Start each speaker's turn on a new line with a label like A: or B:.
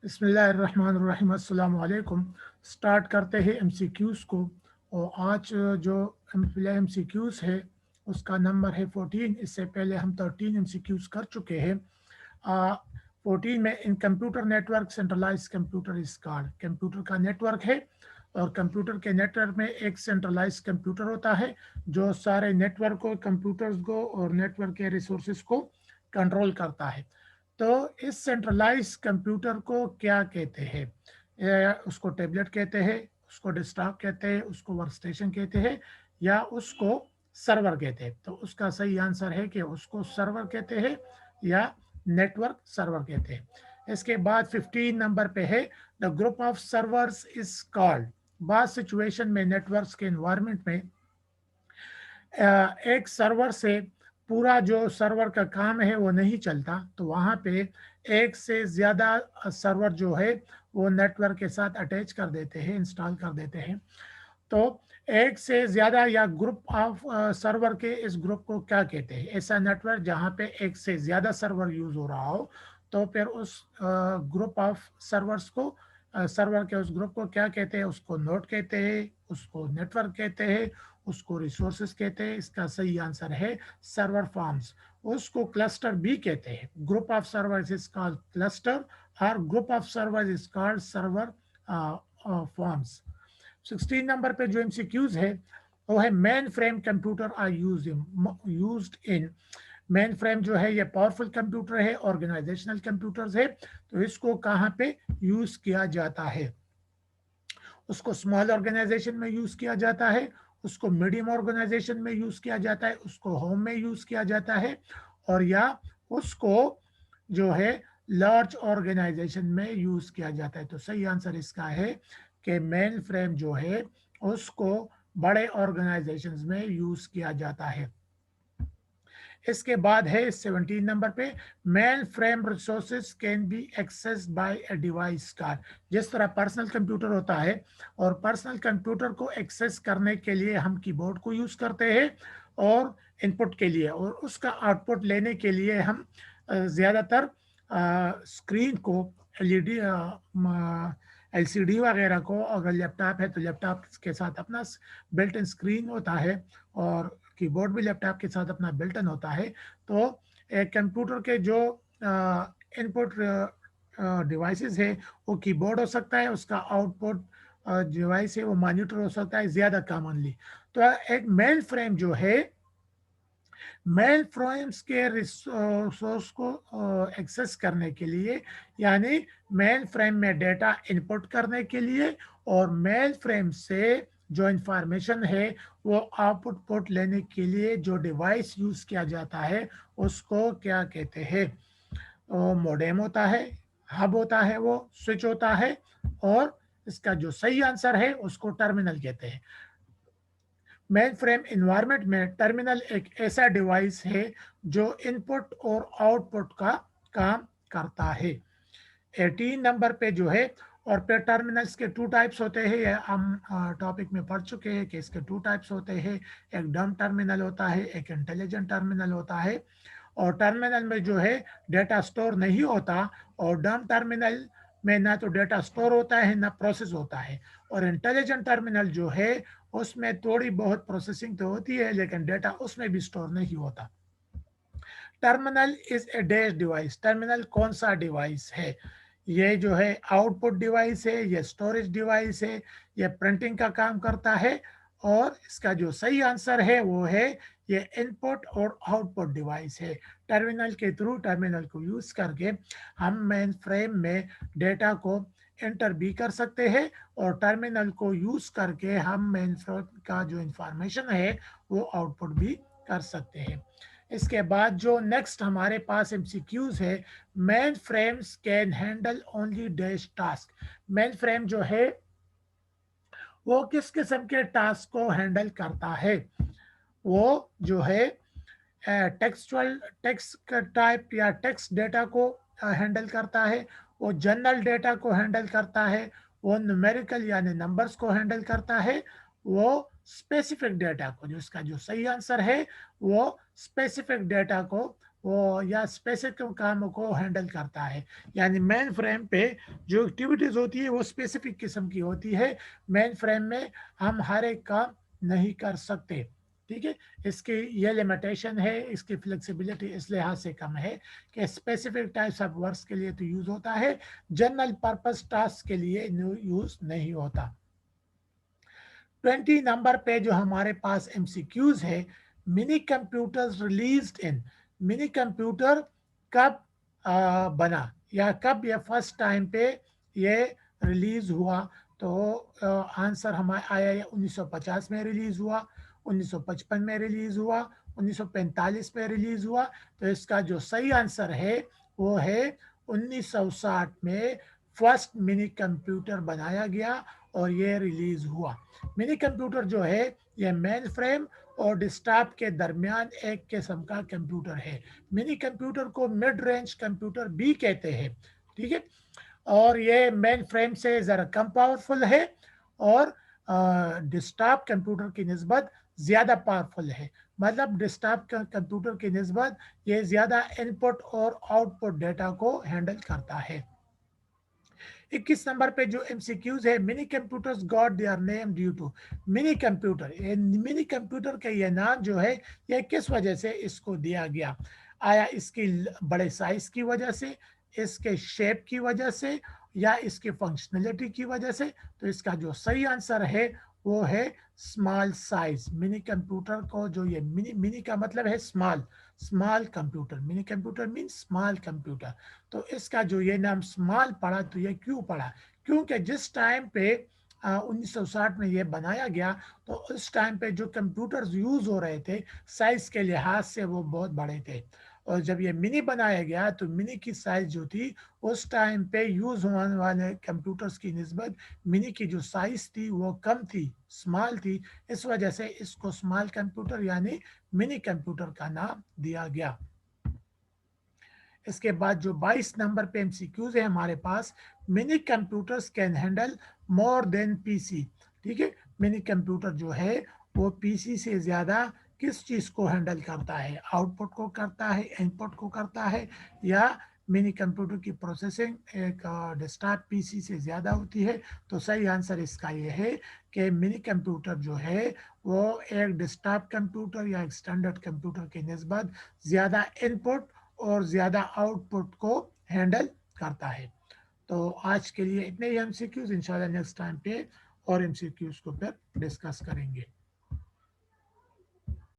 A: बिस्मिल्लाहिर्रहमानिर्रहीम अस्सलाम वालेकुम। स्टार्ट करते हैं एमसीक्यूज़ को। और आज जो एमसीक्यूज़ है उसका नंबर है 14। इससे पहले हम 13 एमसीक्यूज़ कर चुके हैं। 14 में in computer network centralise computer is called. Computer का नेटवर्क है और कंप्यूटर के नेटवर्क में एक सेंट्रलाइज कंप्यूटर होता है जो सारे नेटवर्क को, कंप्यूटर्स को और नेटवर्क के रिसोर्सेज को कंट्रोल करता है। तो इस सेंट्रलाइज कंप्यूटर को क्या कहते हैं? उसको टैबलेट कहते हैं, उसको डेस्कटॉप कहते हैं, उसको वर्क स्टेशन कहते हैं, या उसको सर्वर कहते हैं? तो उसका सही आंसर है कि उसको सर्वर कहते हैं या नेटवर्क सर्वर कहते हैं। इसके बाद 15 नंबर पे है the group of servers is called. बाद सिचुएशन में नेटवर्क्स के एनवायरनमेंट में एक सर्वर से पूरा जो सर्वर का काम है वो नहीं चलता, तो वहाँ पे एक से ज़्यादा सर्वर जो है वो नेटवर्क के साथ अटैच कर देते हैं, इंस्टॉल कर देते हैं। तो एक से ज़्यादा या ग्रुप ऑफ सर्वर के इस ग्रुप को क्या कहते हैं? ऐसा नेटवर्क जहाँ पे एक से ज़्यादा सर्वर यूज़ हो रहा हो, तो फिर उस ग्रुप ऑफ सर्वर्स को, सर्वर के उस ग्रुप को क्या कहते हैं? उसको नोड कहते हैं, उसको नेटवर्क कहते हैं, उसको रिसोर्सेज कहते हैं। इसका सही आंसर है सर्वर फार्म्स। उसको क्लस्टर भी कहते हैं। Group of servers is called cluster और group of servers is called server forms. 16 नंबर पे जो एमसीक्यूज है वो है main frame computer are used in. Main frame जो है ये पावरफुल कंप्यूटर है, ऑर्गेनाइजेशनल कंप्यूटर्स है। तो इसको कहाँ पे यूज किया जाता है? उसको स्मॉल ऑर्गेनाइजेशन में यूज किया जाता है, उसको मीडियम ऑर्गेनाइजेशन में यूज किया जाता है, उसको होम में यूज किया जाता है, और या उसको जो है लार्ज ऑर्गेनाइजेशन में यूज किया जाता है। तो सही आंसर इसका है कि मेन फ्रेम जो है उसको बड़े ऑर्गेनाइजेशंस में यूज किया जाता है। इसके बाद है 17 नंबर पे mainframe resources can be access by a device car. जिस तरह पर्सनल कंप्यूटर होता है और पर्सनल कंप्यूटर को एक्सेस करने के लिए हम कीबोर्ड को यूज करते हैं और इनपुट के लिए, और उसका आउटपुट लेने के लिए हम ज़्यादातर स्क्रीन को एलईडी एलसीडी वगैरह को, अगर लैपटॉप है तो लैपटॉप के साथ अपना बिल्ट इन स्क्रीन होता है और कीबोर्ड भी लैपटॉप के साथ अपना बिल्ट इन होता है। तो एक कंप्यूटर के जो इनपुट डिवाइसेस है वो कीबोर्ड हो सकता है, उसका आउटपुट डिवाइस है वो मॉनिटर हो सकता है ज़्यादा कॉमनली। तो एक मेन फ्रेम जो है, मेन फ्रेम्स के रिसोर्स को एक्सेस करने के लिए, यानी मेन फ्रेम में डेटा इनपुट करने के लिए और मेन फ्रेम से जो इंफॉर्मेशन है वो आउटपुट लेने के लिए जो डिवाइस यूज किया जाता है उसको क्या कहते हैं? मोडेम होता है, हब होता है, वो स्विच होता है, और इसका जो सही आंसर है उसको टर्मिनल कहते हैं। मेन फ्रेम इन्वायरमेंट में टर्मिनल एक ऐसा डिवाइस है जो इनपुट और आउटपुट का काम करता है। 18 नंबर पे जो है, और फिर टर्मिनल्स के टू टाइप्स होते हैं, ये हम टॉपिक में पढ़ चुके हैं कि इसके टू टाइप्स होते हैं। एक डम टर्मिनल होता है, एक इंटेलिजेंट टर्मिनल होता है। और टर्मिनल में जो है डेटा स्टोर नहीं होता, और डम टर्मिनल में ना तो डेटा स्टोर होता है ना प्रोसेस होता है। और इंटेलिजेंट टर्मिनल जो है उसमें थोड़ी बहुत प्रोसेसिंग तो होती है लेकिन डेटा उसमें भी स्टोर नहीं होता। Terminal is a dash device. Terminal कौन सा डिवाइस है? ये जो है आउटपुट डिवाइस है, ये स्टोरेज डिवाइस है, ये प्रिंटिंग का काम करता है, और इसका जो सही आंसर है वो है ये इनपुट और आउटपुट डिवाइस है। टर्मिनल के थ्रू, टर्मिनल को यूज करके हम मेन फ्रेम में डेटा को एंटर भी कर सकते हैं, और टर्मिनल को यूज करके हम मेन फ्रेम का जो इंफॉर्मेशन है वो आउटपुट भी कर सकते हैं। इसके बाद जो नेक्स्ट हमारे पास एमसीक्यूज है, main frames can handle only dash task. Main frame जो है वो किस किस्म के टास्क को हैंडल करता है? वो जो है टेक्सचुअल टेक्स्ट टाइप या टेक्स्ट डेटा को हैंडल करता है, वो जनरल डेटा को हैंडल करता है, वो न्यूमेरिकल यानी नंबर्स को हैंडल करता है, वो स्पेसिफिक डेटा को, जो इसका जो सही आंसर है वो स्पेसिफिक डेटा को वो या स्पेसिफिक कामों को हैंडल करता है। यानी मेन फ्रेम पे जो एक्टिविटीज़ होती है वो स्पेसिफिक किस्म की होती है। मेन फ्रेम में हम हर एक काम नहीं कर सकते, ठीक है। इसकी ये लिमिटेशन है, इसकी फ्लेक्सिबिलिटी इस लिहाज से कम है कि स्पेसिफिक टाइप्स ऑफ वर्क्स के लिए तो यूज़ होता है, जनरल पर्पस टास्क के लिए यूज़ नहीं होता। 20 नंबर पे जो हमारे पास एमसीक्यूज है, mini computers released in, mini computer कब बना या कब ये फर्स्ट टाइम पे ये रिलीज हुआ? तो आंसर हमारा आया, 1950 में रिलीज हुआ, 1955 में रिलीज हुआ, 1945 में रिलीज हुआ। तो इसका जो सही आंसर है वो है 1960 में फर्स्ट मिनी कंप्यूटर बनाया गया और ये रिलीज हुआ। मिनी कंप्यूटर जो है ये मेन फ्रेम और डेस्कटॉप के दरमियान एक किस्म का कंप्यूटर है। मिनी कंप्यूटर को मिड रेंज कंप्यूटर भी कहते हैं, ठीक है। और ये मेन फ्रेम से ज़रा कम पावरफुल है और डेस्कटॉप कंप्यूटर की निस्बत ज़्यादा पावरफुल है। मतलब डेस्कटॉप कंप्यूटर की निस्बत ये ज़्यादा इनपुट और आउटपुट डेटा को हैंडल करता है। 21 नंबर पे जो एमसीक्यूज है, mini computers got their name due to, mini computer, ये मिनी कंप्यूटर का ये नाम जो है ये किस वजह से इसको दिया गया? आया इसकी बड़े साइज की वजह से, इसके शेप की वजह से, या इसकी फंक्शनलिटी की वजह से? तो इसका जो सही आंसर है वो है स्मॉल साइज। मिनी कंप्यूटर को जो ये मिनी, मिनी का मतलब है small, small computer, mini computer mean small computer. तो इसका जो ये नाम स्मॉल पड़ा, तो ये क्यों पड़ा? क्योंकि जिस टाइम पे 1960 में ये बनाया गया तो उस टाइम पे जो कंप्यूटर्स यूज हो रहे थे साइज के लिहाज से वो बहुत बड़े थे, और जब ये मिनी बनाया गया तो मिनी की साइज जो थी उस टाइम पे यूज होने वाले कंप्यूटर्स की निस्बत मिनी की जो साइज थी वो कम थी, स्मॉल थी। इस वजह से इसको स्मॉल कंप्यूटर यानी मिनी कंप्यूटर का नाम दिया गया। इसके बाद जो 22 नंबर पे एमसीक्यूज है हमारे पास, mini computers can handle more than PC, ठीक है। मिनी कंप्यूटर जो है वो पीसी से ज्यादा किस चीज को हैंडल करता है? आउटपुट को करता है, इनपुट को करता है, या मिनी कंप्यूटर की प्रोसेसिंग एक डेस्कटॉप पीसी से ज़्यादा होती है? तो सही आंसर इसका ये है कि मिनी कंप्यूटर जो है वो एक डेस्कटॉप कंप्यूटर या एक स्टैंडर्ड कंप्यूटर की निस्बत ज़्यादा इनपुट और ज़्यादा आउटपुट को हैंडल करता है। तो आज के लिए इतने ही एमसीक्यूज, इंशाल्लाह नेक्स्ट टाइम पे और एमसीक्यूज को फिर डिस्कस करेंगे।